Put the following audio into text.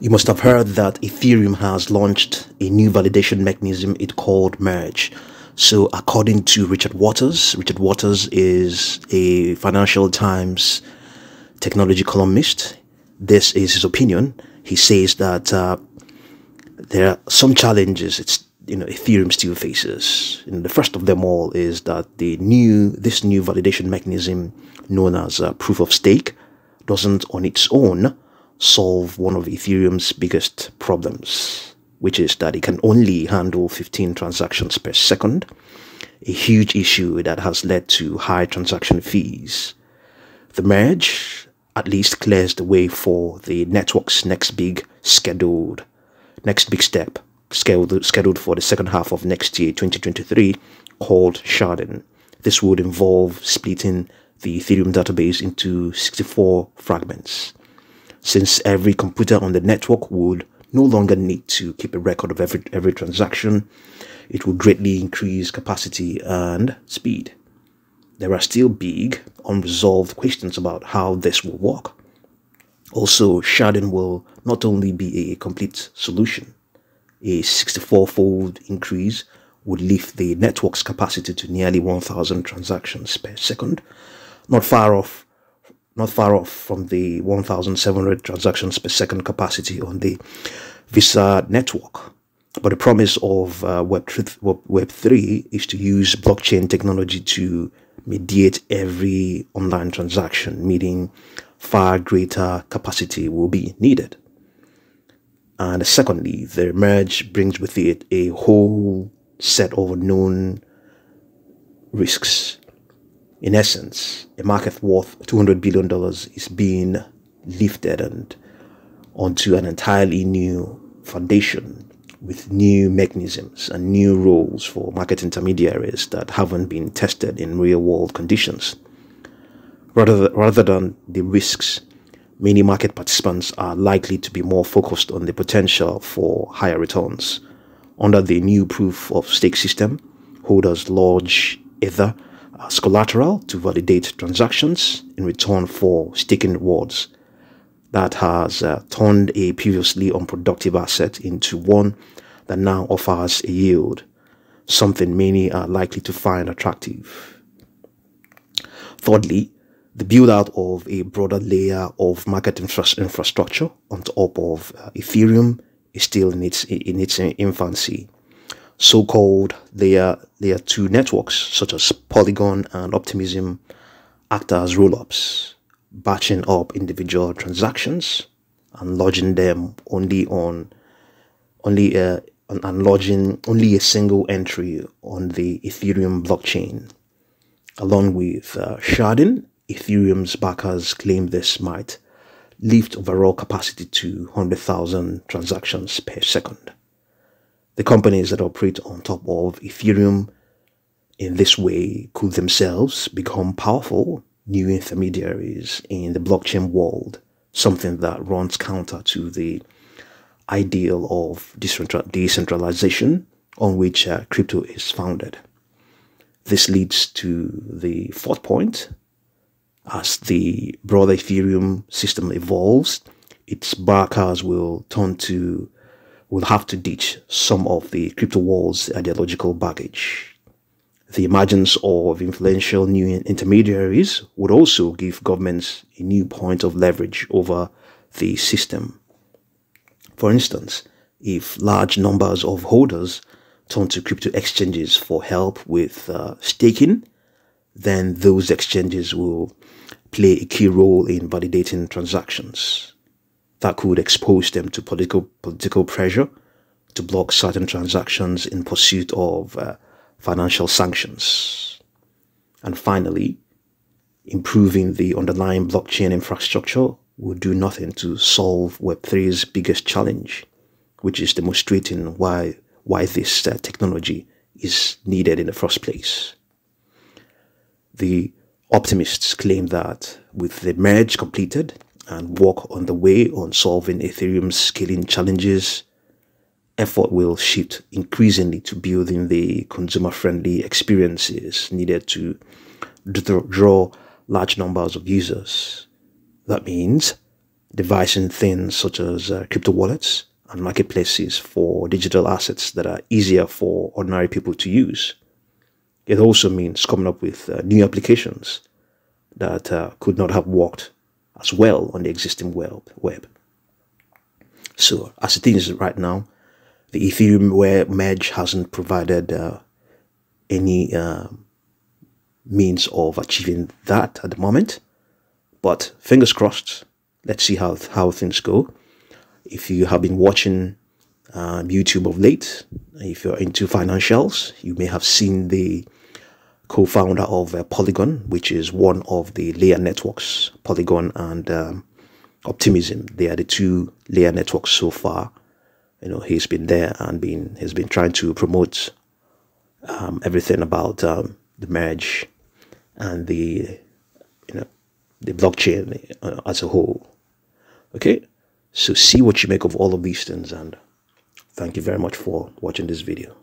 You must have heard that Ethereum has launched a new validation mechanism it called Merge. So according to Richard Waters is a Financial Times technology columnist. This is his opinion. He says that there are some challenges Ethereum still faces. The first of them all is that this new validation mechanism known as proof of stake doesn't on its own solve one of Ethereum's biggest problems, which is that it can only handle 15 transactions per second, a huge issue that has led to high transaction fees. The merge at least clears the way for the network's next big step, scheduled for the second half of next year, 2023, called sharding. This would involve splitting the Ethereum database into 64 fragments. Since every computer on the network would no longer need to keep a record of every transaction, it will greatly increase capacity and speed. There are still big, unresolved questions about how this will work. Also, sharding will not only be a complete solution. A 64-fold increase would lift the network's capacity to nearly 1,000 transactions per second, not far off from the 1,700 transactions per second capacity on the Visa network. But the promise of Web3 is to use blockchain technology to mediate every online transaction, meaning far greater capacity will be needed. And secondly, the merge brings with it a whole set of unknown risks. In essence, a market worth $200 billion is being lifted onto an entirely new foundation with new mechanisms and new rules for market intermediaries that haven't been tested in real-world conditions. Rather than the risks, many market participants are likely to be more focused on the potential for higher returns. Under the new proof of stake system, holders lodge Ether as collateral to validate transactions in return for staking rewards. That has turned a previously unproductive asset into one that now offers a yield, something many are likely to find attractive. Thirdly, the build-out of a broader layer of market infrastructure on top of Ethereum is still in its infancy. So-called layer 2 networks such as Polygon and Optimism act as roll-ups, batching up individual transactions and lodging them only a single entry on the Ethereum blockchain. Along with sharding, Ethereum's backers claim this might lift overall capacity to 100,000 transactions per second. The companies that operate on top of Ethereum in this way could themselves become powerful new intermediaries in the blockchain world, something that runs counter to the ideal of decentralization on which crypto is founded. This leads to the fourth point. As the broader Ethereum system evolves, its backers will have to ditch some of the crypto world's ideological baggage. The emergence of influential new intermediaries would also give governments a new point of leverage over the system. For instance, if large numbers of holders turn to crypto exchanges for help with staking, then those exchanges will play a key role in validating transactions. That could expose them to political pressure to block certain transactions in pursuit of financial sanctions. And finally, improving the underlying blockchain infrastructure will do nothing to solve Web3's biggest challenge, which is demonstrating why this technology is needed in the first place. The optimists claim that with the merge completed and work on the way on solving Ethereum's scaling challenges, effort will shift increasingly to building the consumer-friendly experiences needed to draw large numbers of users. That means devising things such as crypto wallets and marketplaces for digital assets that are easier for ordinary people to use. It also means coming up with new applications that could not have worked as well on the existing web. So as it is right now, the Ethereum Merge hasn't provided any means of achieving that at the moment. But fingers crossed, let's see how things go. If you have been watching YouTube of late, if you're into financials, you may have seen the co-founder of Polygon, which is one of the layer networks. Polygon and Optimism, they are the two layer networks so far. He's been there and he's been trying to promote everything about the merge and the blockchain as a whole. Okay, so see what you make of all of these things, and thank you very much for watching this video.